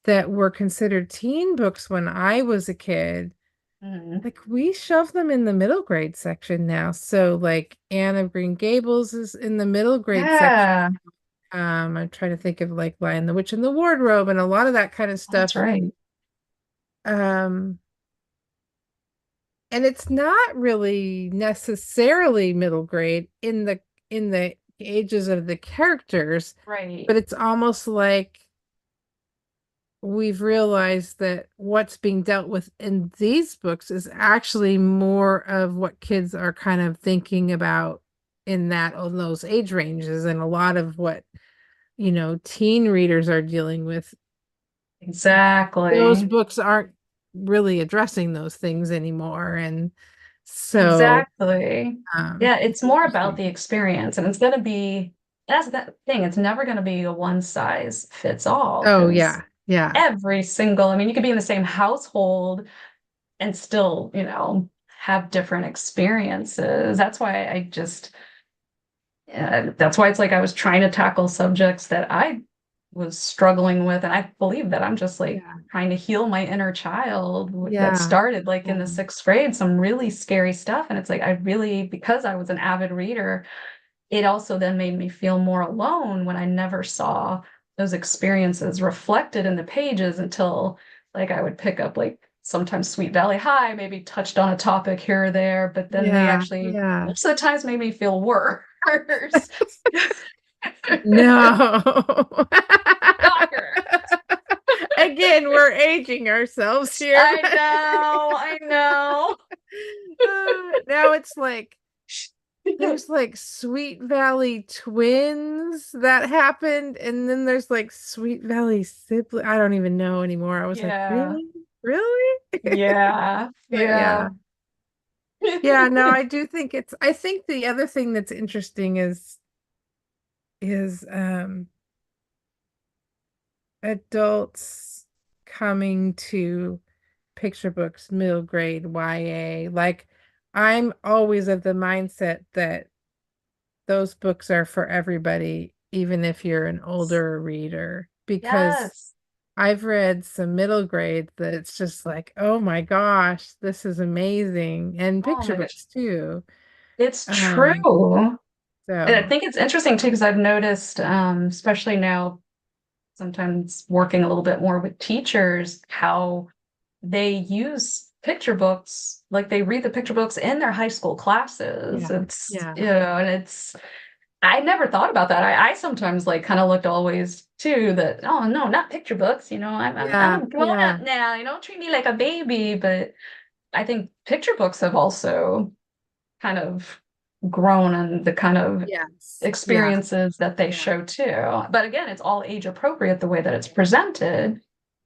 that were considered teen books when I was a kid, Mhm. like we shove them in the middle grade section now. So like Anne of Green Gables is in the middle grade section. Yeah, I'm trying to think of like Lion the Witch in the Wardrobe and a lot of that kind of that's stuff. right. Um, and it's not really necessarily middle grade in the ages of the characters, Right. but it's almost like we've realized that what's being dealt with in these books is actually more of what kids are kind of thinking about on those age ranges, and a lot of what teen readers are dealing with. Those Exactly. books aren't really addressing those things anymore. And so Exactly. Yeah, it's it's more about the interesting. experience and it's going to be that's that thing. It's never going to be a one size fits all Oh because yeah. Yeah. every single, I mean, you could be in the same household and still, have different experiences. That's why that's why it's like I was trying to tackle subjects that I was struggling with. And I believe that I'm just like Yeah. trying to heal my inner child that Yeah. started like in the Yeah. sixth grade, some really scary stuff. And it's like, I really, because I was an avid reader, it also then made me feel more alone when I never saw those experiences reflected in the pages until like I would pick up like sometimes Sweet Valley High maybe touched on a topic here or there, but then they Yeah. actually Yeah. most of the times made me feel worse. No. Shocker. Again, we're aging ourselves here. I know, I know. Now it's like there's like Sweet Valley twins that happened, and then there's like Sweet Valley sibling. I don't even know anymore. I was like, Yeah, really? Really? yeah, But yeah. yeah. Yeah, no, I do think I think the other thing that's interesting is adults coming to picture books, middle grade, YA. Like I'm always of the mindset that those books are for everybody, even if you're an older reader, because Yes. I've read some middle grade that it's just like, oh my gosh, this is amazing. And Oh picture my gosh. books too. It's Um, true. And I so think it's interesting too, because I've noticed, especially now, sometimes working a little bit more with teachers, how they use picture books, like they read the picture books in their high school classes. yeah, It's, yeah, and I never thought about that. I sometimes like kind of looked always too that, oh no, not picture books, I'm yeah, a grown up yeah, now, don't treat me like a baby. But I think picture books have also kind of grown and the kind of yes, yeah, experiences that they yeah, show too. But again, it's all age appropriate the way that it's presented.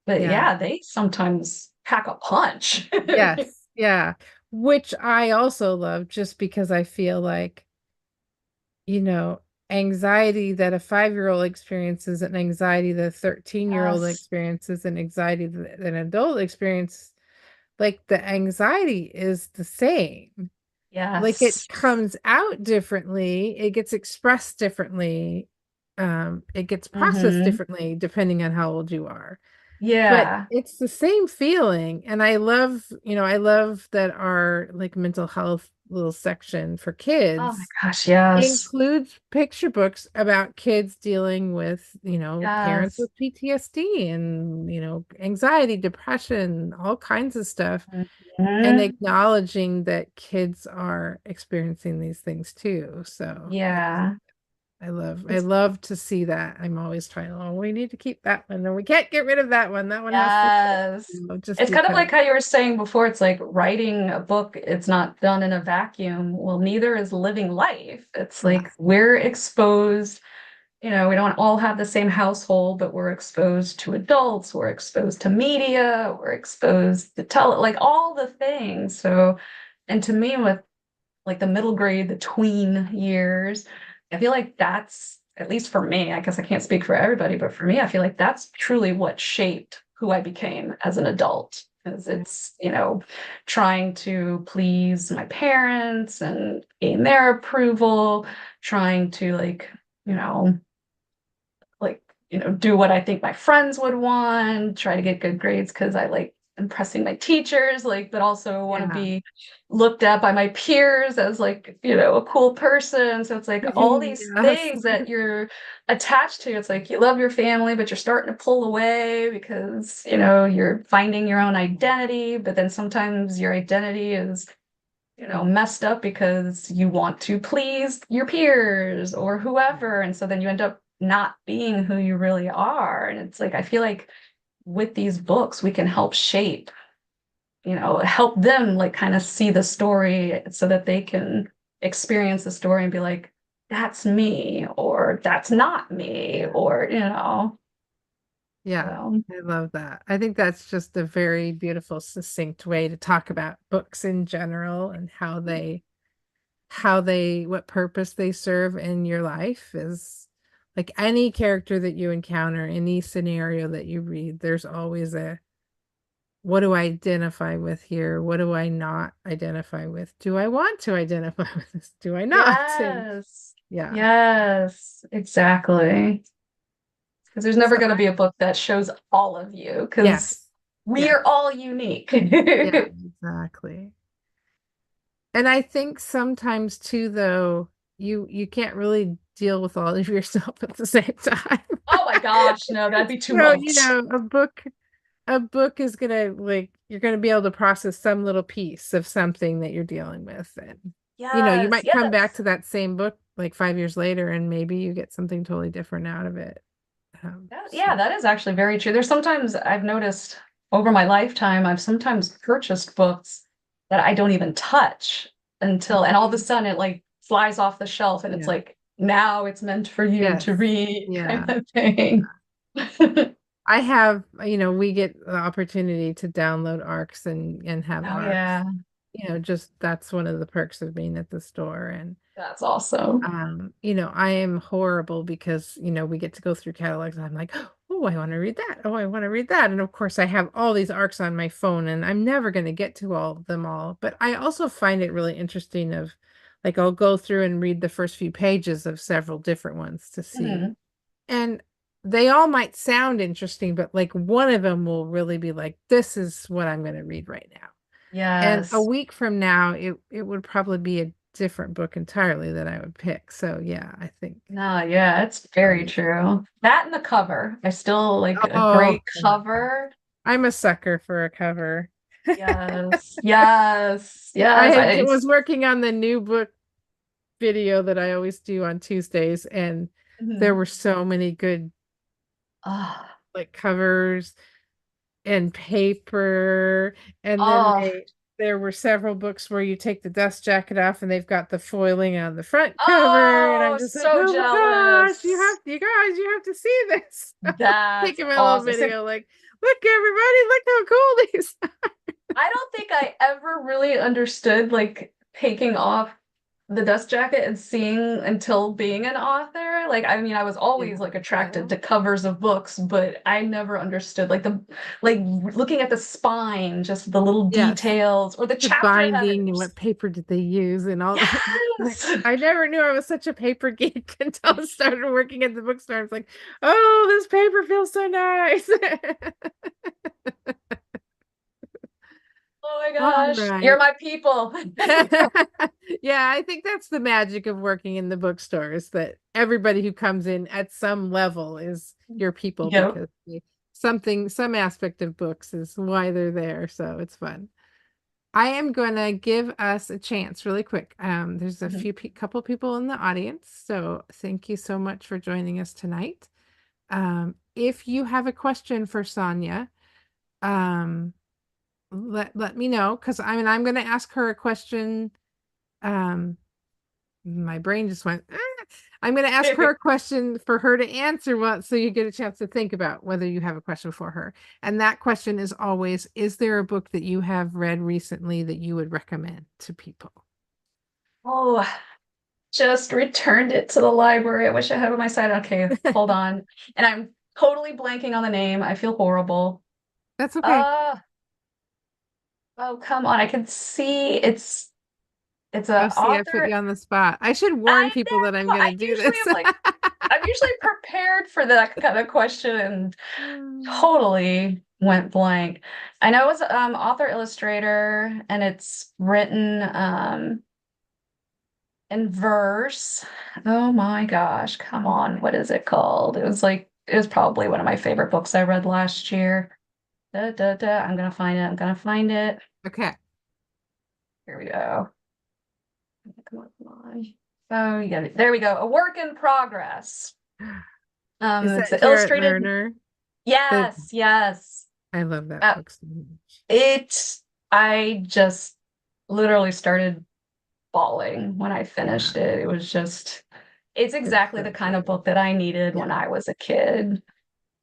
But yeah, yeah, they sometimes pack a punch. yes, yeah. Which I also love just because I feel like, you know, anxiety that a 5-year-old experiences and anxiety that a 13-year-old Yes. experiences and anxiety that an adult experience, like the anxiety is the same. Like it Yes. comes out differently, it gets expressed differently, it gets processed Hmm. differently depending on how old you are. But Yeah. it's the same feeling. And I love that our like mental health little section for Oh my kids gosh, yes. includes picture books about kids dealing with, parents Yes. with PTSD and, anxiety, depression, all kinds of stuff, and Mhm. acknowledging that kids are experiencing these things too. So Yeah. I It's love to see that. I'm always trying, oh, we need to keep that one, and we can't get rid of that one. That one has to go, Yes. just It's kind of because. like how you were saying before, it's like writing a book, it's not done in a vacuum. Well, neither is living life. It's Yeah. like we're exposed, we don't all have the same household, but we're exposed to adults, we're exposed to media, we're exposed to like all the things. So, and to me, with like the middle grade, the tween years, I feel like that's, at least for me, I guess I can't speak for everybody, but for me, I feel like that's truly what shaped who I became as an adult. Because Yeah. it's, trying to please my parents and gain their approval, trying to you know, like, do what I think my friends would want, try to get good grades because I like impressing my teachers, like, but also want to Yeah. be looked at by my peers as like, a cool person. So it's like all these Yes. things that you're attached to. It's like you love your family, but you're starting to pull away because, you're finding your own identity, but then sometimes your identity is messed up because you want to please your peers or whoever. And so then you end up not being who you really are. And it's like, I feel like with these books, we can help shape, help them like kind of see the story so that they can experience the story and be like, that's me, or that's not me, Yeah. or, Yeah, so, I love that. I think that's just a very beautiful, succinct way to talk about books in general and what purpose they serve in your life is like any character that you encounter, any scenario that you read, there's always a, what do I identify with here? What do I not identify with? Do I want to identify with this? Do I not? And Yes. yeah. Yes, exactly. Because there's never So going to be a book that shows all of you, because yes. we Yes. are all unique. Yeah, exactly. And I think sometimes too, though, you can't really deal with all of yourself at the same time. Oh my gosh, no, that'd be too So, you much. know, a book is gonna, like, you're gonna be able to process some little piece of something that you're dealing with. And, you Yes, might come back yes. to that same book like 5 years later and maybe you get something totally different out of it. Yeah, So that is actually very true. There's sometimes I've noticed over my lifetime, I've sometimes purchased books that I don't even touch until, and all of a mhm. sudden it like flies off the shelf and it's Yeah. like, now it's meant for you Yes. to read kind Yeah. of thing. I have, we get the opportunity to download ARCs and have Oh ARCs. yeah, Just that's one of the perks of being at the store. And that's awesome. I am horrible because, we get to go through catalogs and I'm like, oh, I want to read that. Oh, I want to read that. And of course I have all these ARCs on my phone and I'm never going to get to all of them all. But I also find it really interesting of, like, I'll go through and read the first few pages of several different ones to see. Mhm. And they all might sound interesting, but like one of them will really be like, this is what I'm going to read right now. And a Yes. week from now, it would probably be a different book entirely that I would pick. So yeah, I think No, yeah, it's I'll very use it. true. That and the cover. I still like a Oh, great cover. I'm a sucker for a cover. Yes, yes, I yes. was working on the new book video that I always do on Tuesdays, and there Mhm. were so many good, Ah, like, covers and paper. And then oh, there were several books where you take the dust jacket off and they've got the foiling on the front cover. And I'm oh, just like, so oh my gosh, jealous. you guys, you have to see this. That's Taking my little awesome. So video, like, look, everybody, look how cool these are. I don't think I ever really understood like taking off the dust jacket and seeing until being an author. Like, I mean, I was always Yeah. like attracted Yeah. to covers of books, but I never understood like looking at the spine, just the little Yes. details or the The chapter binding and headers. what paper did they use and all that. Like, Yes. I never knew I was such a paper geek until I started working at the bookstore. I was like, oh, this paper feels so nice. Oh my All gosh. You're right. my people. Yeah, I think that's the magic of working in the bookstores, that everybody who comes in at some level is your people, Yep. because some aspect of books is why they're there. So it's fun. I am going to give us a chance really quick. There's a couple people in the audience, so thank you so much for joining us tonight. If you have a question for Sonja, um, let me know, because I'm going to ask her a question. Um, my brain just went. "Ah." I'm going to ask her a question for her to answer, so you get a chance to think about whether you have a question for her. And that question is always, is there a book that you have read recently that you would recommend to people? Oh, just returned it to the library. I wish I had it on my side. Okay, hold on. And I'm totally blanking on the name. I feel horrible. That's okay. Uh, oh, come on. I can see it's Oh, a see, I put author. you on the spot. I should I warn people that I'm know. going to do this. I'm usually prepared for that kind of question and Hmm. totally went blank. I know it's author illustrator and it's written in verse. Oh my gosh, come on. What is it called? It was probably one of my favorite books I read last year. Da, da, da. I'm gonna find it. I'm gonna find it. Okay. Here we go. Come on, come on. Oh, yeah, there we go. A work in progress. Is It's that an Jarrett illustrated. Lerner? The, Yes, yes. I love that Uh, book so much. it. I just literally started bawling when I Yeah, finished it. It was just. It's it's exactly the so kind of good. book that I needed when Yeah. I was a kid.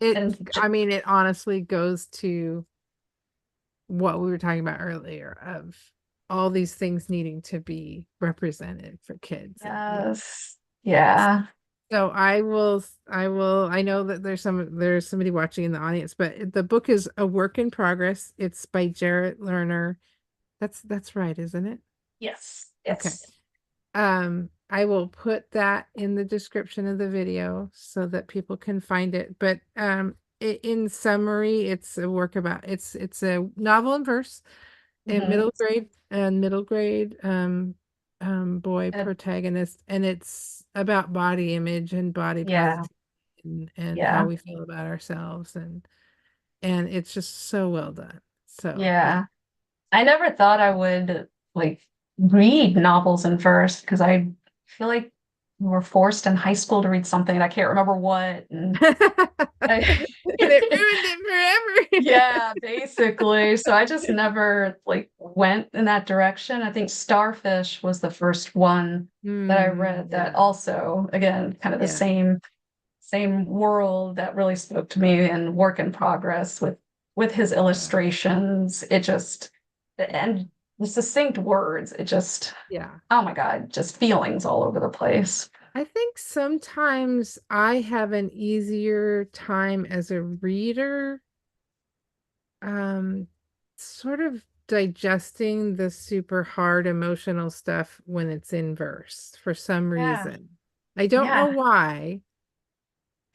And I mean, it honestly goes to what we were talking about earlier, of all these things needing to be represented for kids. And yeah, yes, it's yeah. So I know that there's somebody watching in the audience, but the book is a work in progress. It's by Jarrett Lerner. That's right, isn't it? Yes, Okay. yes. I will put that in the description of the video so that people can find it. But in summary, it's a work about it's a novel in verse, a Hmm. middle grade boy Uh, protagonist, and it's about body image and body yeah, positivity and how yeah, we feel about ourselves and it's just so well done. So yeah. yeah. I never thought I would like read novels in verse because I feel like we were forced in high school to read something and I can't remember what. And I, And it ruined it forever. yeah, basically. So I just never like went in that direction. I think Starfish was the first one that I read that Yeah. also, again, kind of the Yeah. same world that really spoke to me and work in progress with his Yeah. illustrations. It just and the succinct words, it just Yeah. oh my God, just feelings all over the place. I think sometimes I have an easier time as a reader, um, sort of digesting the super hard emotional stuff when it's in verse for some Yeah, reason. I don't know yeah. why,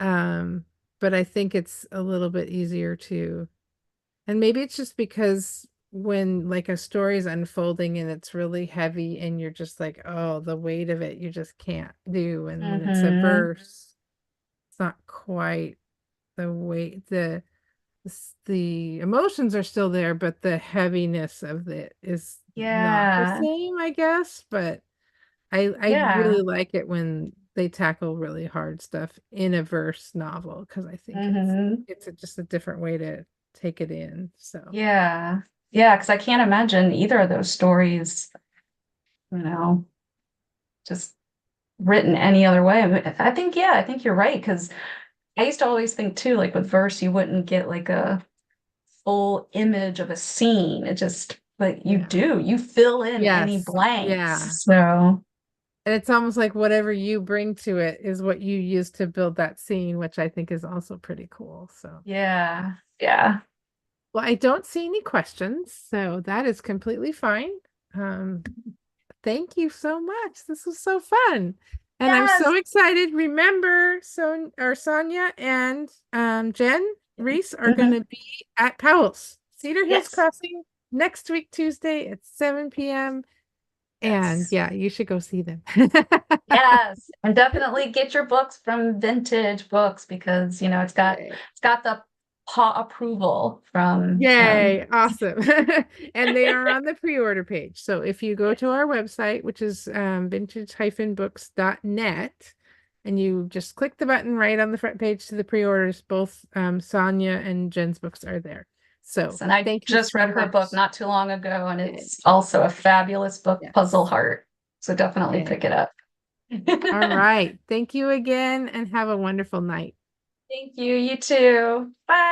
um, but I think it's a little bit easier to. And maybe it's just because when like a story is unfolding and it's really heavy and you're just like, oh, the weight of it you just can't do. And when it's a Mm-hmm. verse, it's not quite the weight, the emotions are still there, but the heaviness of it is not the Yeah, same, I guess. But I yeah. really like it when they tackle really hard stuff in a verse novel because I think Mm-hmm. just a different way to take it in. So Yeah. Yeah, because I can't imagine either of those stories, you know, just written any other way. I think, yeah, I think you're right. Because I used to always think too, like with verse, you wouldn't get like a full image of a scene. It just, but you yeah. do, you fill in any Yes. blanks. Yeah. So, And it's almost like whatever you bring to it is what you use to build that scene, which I think is also pretty cool. So, yeah, yeah. well, I don't see any questions, so that is completely fine. Um, Thank you so much. This was so fun. And I'm Yes. so excited. Remember, Sonia and Jen Reese are going Mhm. to be at Powell's Cedar Hills Yes, Crossing next week, Tuesday at 7 p.m. And yes, yeah, you should go see them. yes. And definitely get your books from Vintage Books because, Yay. it's got the paw approval from them. Yay, awesome. And they are on the pre-order page. So if you go Yeah. to our website, which is vintage-books.net, and you just click the button right on the front page to the pre-orders, both Sonia and Jen's books are there. So Yes, and I thank you just read so her book much. not too long ago, and Yay. it's also a fabulous book, Puzzle Yes. Heart. So definitely pick Yay. it up. All right. Thank you again and have a wonderful night. Thank you. You too. Bye.